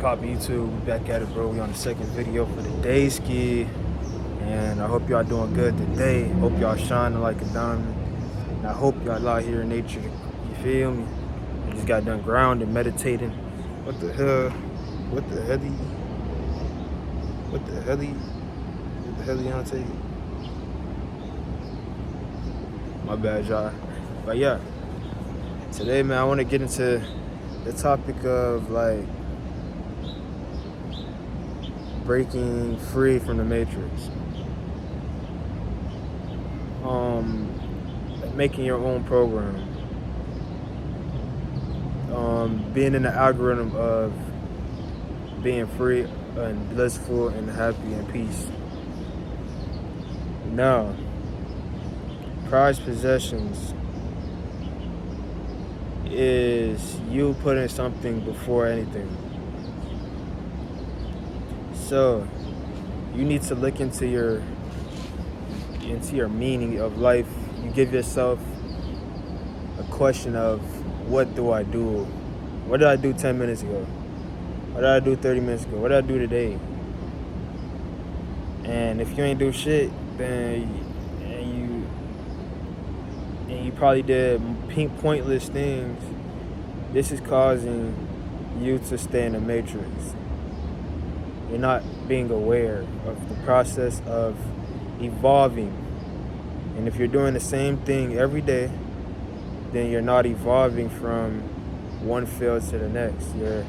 Poppy YouTube, we back at it, bro. We on the second video for the day ski, and I hope y'all doing good today. Hope y'all shining like a diamond. And I hope y'all out here in nature. You feel me? I just got done grounding, meditating. What the hell? What the hell? What the hell? What the hell, Deontay? My bad, y'all. But yeah, today, man, I want to get into the topic of like breaking free from the matrix, making your own program, being in the algorithm of being free and blissful and happy and peace. Now, prized possessions is you putting something before anything. So you need to look into your meaning of life. You give yourself a question of, what do I do? What did I do 10 minutes ago? What did I do 30 minutes ago? What did I do today? And if you ain't do shit, then you probably did pointless things. This is causing you to stay in the matrix. You're not being aware of the process of evolving. And if you're doing the same thing every day, then you're not evolving from one field to the next. You're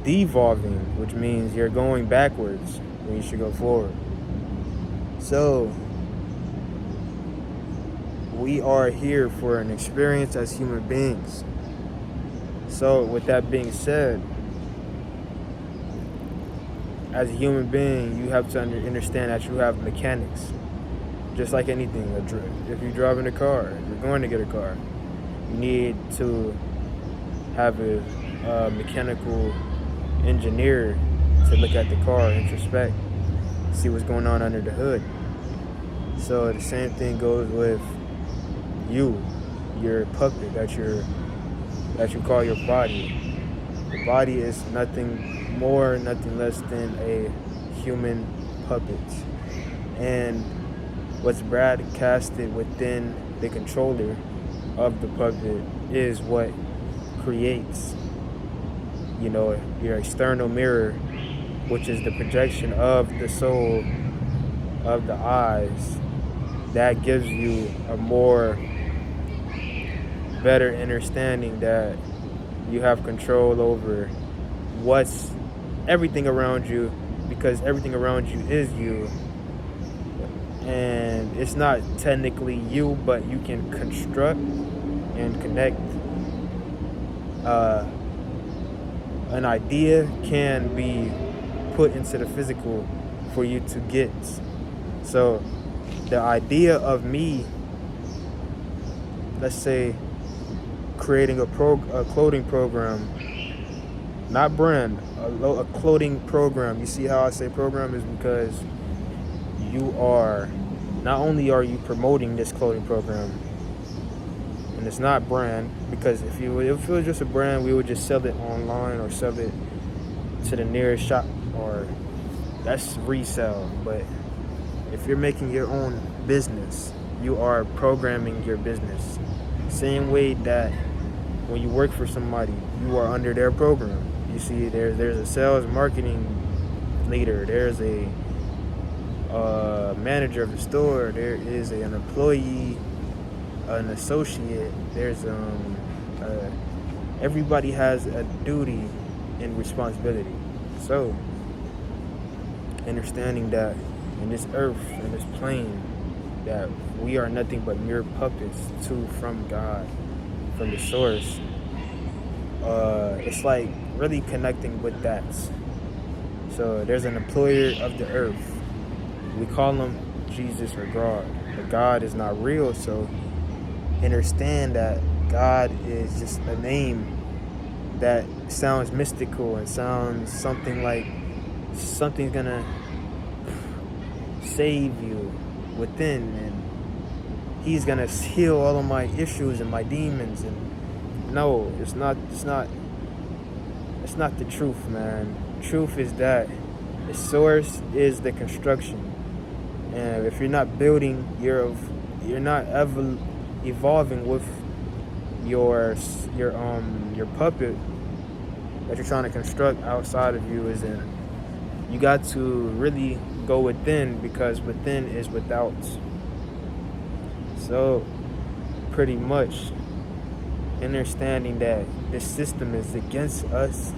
devolving, which means you're going backwards when you should go forward. So we are here for an experience as human beings. So with that being said, as a human being, you have to understand that you have mechanics. Just like anything, if you're driving a car, you're going to get a car, you need to have a mechanical engineer to look at the car, introspect, see what's going on under the hood. So the same thing goes with your puppet that you call your body. The body is nothing more, nothing less than a human puppet. And what's broadcasted within the controller of the puppet is what creates, your external mirror, which is the projection of the soul, of the eyes. That gives you a better understanding that you have control over everything around you, because everything around you is you. And it's not technically you, but you can construct and connect. An idea can be put into the physical for you to get. So the idea of me, let's say, creating a clothing program, not brand, a clothing program. You see how I say program is because not only are you promoting this clothing program, and it's not brand, because if it was just a brand, we would just sell it online or sell it to the nearest shop, or that's resell. But if you're making your own business, you are programming your business. Same way that when you work for somebody, you are under their program. You see, there's a sales marketing leader, there's a manager of the store, there is an employee, an associate, there's everybody has a duty and responsibility. So understanding that in this earth, in this plane, that we are nothing but mere puppets from God, from the source. It's like really connecting with that. So there's an employer of the earth. We call him Jesus or God, but God is not real. So understand that God is just a name that sounds mystical and sounds something like something's gonna save you within, and he's gonna heal all of my issues and my demons. And no, it's not it's not the truth, man. Truth is that the source is the construction. And if you're not building, you're not ever evolving with your puppet that you're trying to construct outside of you. Isn't You got to really go within, because within is without. So pretty much understanding that this system is against us.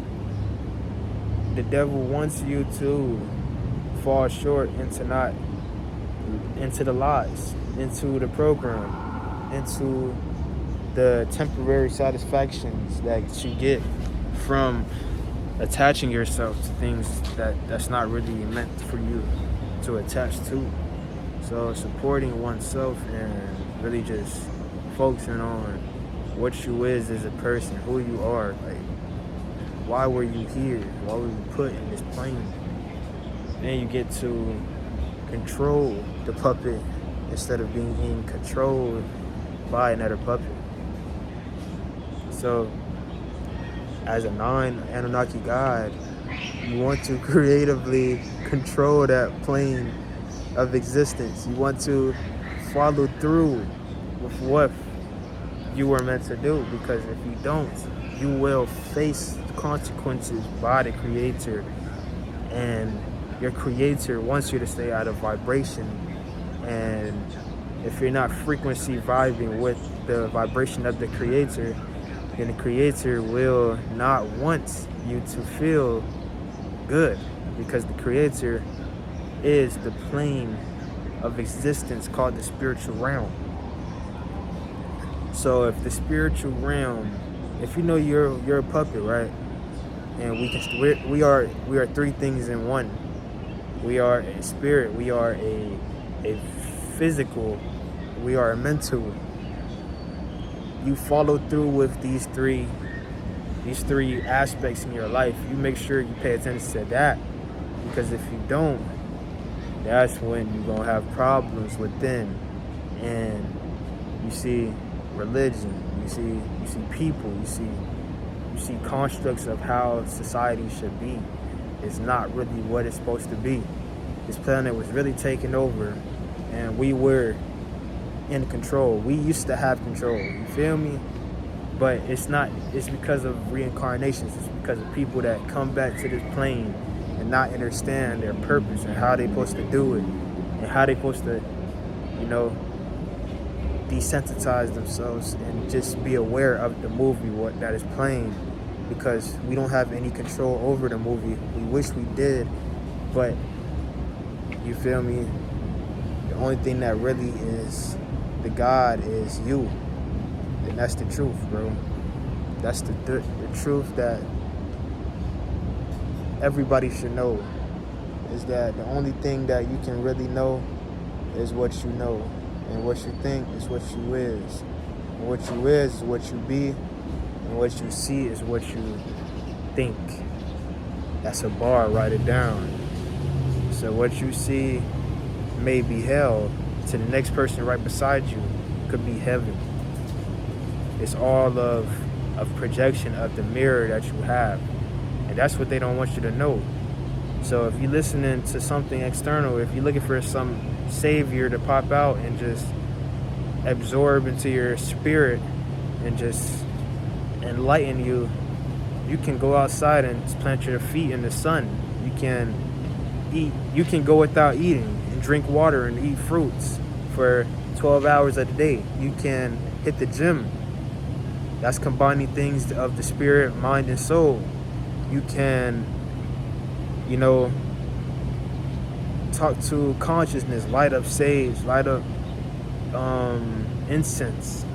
The devil wants you to fall short into the lies, into the program, into the temporary satisfactions that you get from attaching yourself to things that's not really meant for you to attach to. So supporting oneself and really just focusing on what you is as a person, who you are, like why were you here? Why were you put in this plane? Then you get to control the puppet instead of being controlled by another puppet. So as a non-Anunnaki God, you want to creatively control that plane of existence. You want to follow through with what you were meant to do, because if you don't, you will face consequences by the Creator, and your Creator wants you to stay out of vibration. And if you're not frequency vibing with the vibration of the Creator, then the Creator will not want you to feel good, because the Creator is the plane of existence called the spiritual realm. So if the spiritual realm, if you know you're a puppet, right? And we are three things in one. We are a spirit, we are a physical, we are a mental. You follow through with these three aspects in your life. You make sure you pay attention to that, because if you don't, that's when you're gonna have problems within. And you see religion, you see people, you see constructs of how society should be. It's not really what it's supposed to be. This planet was really taken over, and we were in control. We used to have control, you feel me? But it's not, it's because of reincarnations. It's because of people that come back to this plane and not understand their purpose and how they're supposed to do it, and how they're supposed to, desensitize themselves and just be aware of the movie that is playing, because we don't have any control over the movie. We wish we did, but you feel me? The only thing that really is the God is you. And that's the truth, bro. That's the truth that everybody should know, is that the only thing that you can really know is what you know. And what you think is what you is. And what you is what you be. And what you see is what you think. That's a bar, write it down. So what you see may be hell to the next person right beside you could be heaven. It's all of projection of the mirror that you have. And that's what they don't want you to know. So if you're listening to something external, if you're looking for some savior to pop out and just absorb into your spirit and just enlighten you, you can go outside and plant your feet in the sun. You can eat. You can go without eating and drink water and eat fruits for 12 hours a day. You can hit the gym. That's combining things of the spirit, mind, and soul. You can, talk to consciousness, light up sage, light up incense.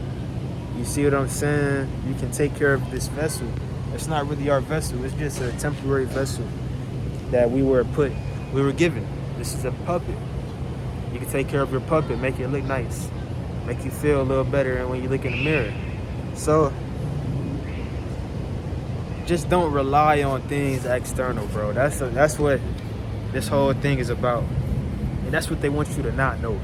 You see what I'm saying? You can take care of this vessel. It's not really our vessel. It's just a temporary vessel that we were given. This is a puppet. You can take care of your puppet, make it look nice, make you feel a little better when you look in the mirror. So just don't rely on things external, bro. That's what this whole thing is about. And that's what they want you to not know.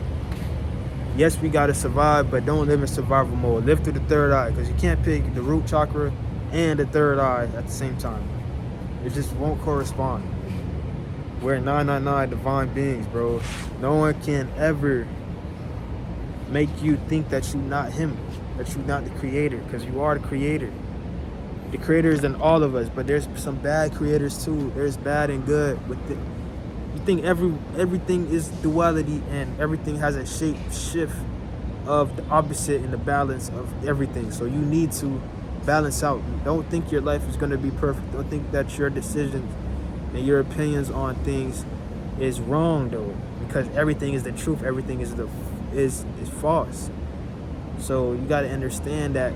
Yes, we gotta survive, but don't live in survival mode. Live through the third eye, because you can't pick the root chakra and the third eye at the same time. It just won't correspond. We're 999 divine beings, bro. No one can ever make you think that you're not him, that you're not the creator, because you are the creator. The creator is in all of us, but there's some bad creators too. There's bad and good with it. You think everything is duality and everything has a shape shift of the opposite in the balance of everything. So you need to balance out. Don't think your life is going to be perfect. Don't think that your decisions and your opinions on things is wrong though, because everything is the truth. Everything is false. So you got to understand that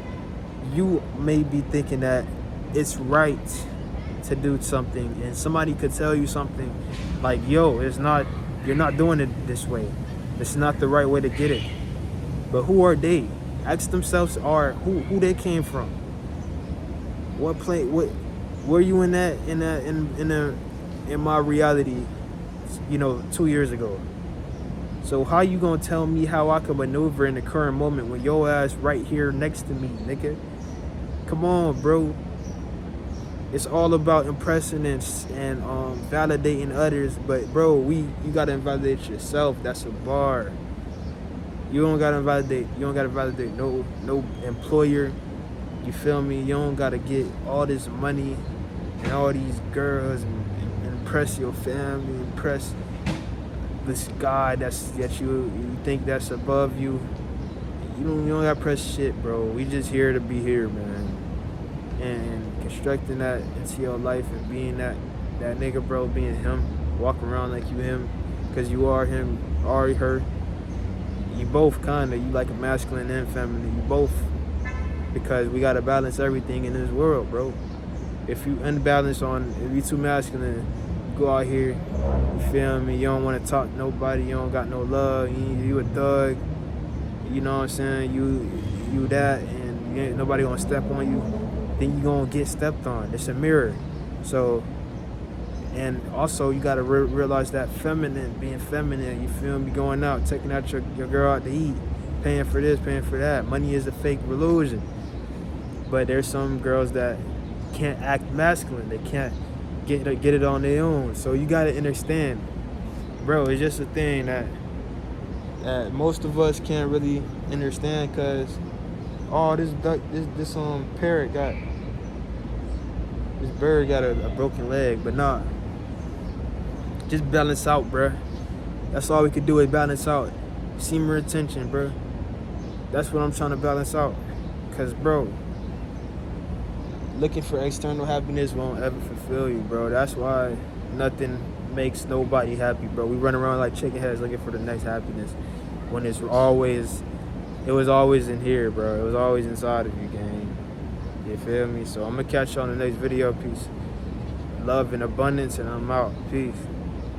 you may be thinking that it's right to do something, and somebody could tell you something like, yo, it's not, you're not doing it this way. It's not the right way to get it. But who are they? Ask themselves who they came from. What were you in my reality, 2 years ago? So how you gonna tell me how I can maneuver in the current moment when your ass right here next to me, nigga? Come on, bro. It's all about impressing and validating others, but bro, you gotta invalidate yourself. That's a bar. You don't gotta validate no employer. You feel me? You don't gotta get all this money and all these girls and impress your family, impress this guy that you think that's above you. You don't gotta press shit, bro. We just here to be here, man. And constructing that into your life and being that nigga, bro, being him, walking around like you him, because you are him, are her. You both kinda, you like a masculine and feminine. You both, because we gotta balance everything in this world, bro. If you unbalance if you too masculine, you go out here, you feel me, you don't wanna talk to nobody, you don't got no love, you a thug, you know what I'm saying, you that, and ain't nobody gonna step on you, then you gonna get stepped on. It's a mirror. So, and also you gotta realize that being feminine, you feel me, going out, taking out your girl out to eat, paying for this, paying for that. Money is a fake illusion. But there's some girls that can't act masculine. They can't get it on their own. So you gotta understand, bro. It's just a thing that most of us can't really understand, because this bird got a broken leg. But nah, just balance out, bro. That's all we could do is balance out. Semen retention, bro. That's what I'm trying to balance out. Cause bro, looking for external happiness won't ever fulfill you, bro. That's why nothing makes nobody happy, bro. We run around like chicken heads looking for the next happiness, when it was always in here, bro. It was always inside of you, gang. You feel me? So I'm gonna catch you on the next video. Peace, love, and abundance, and I'm out. Peace.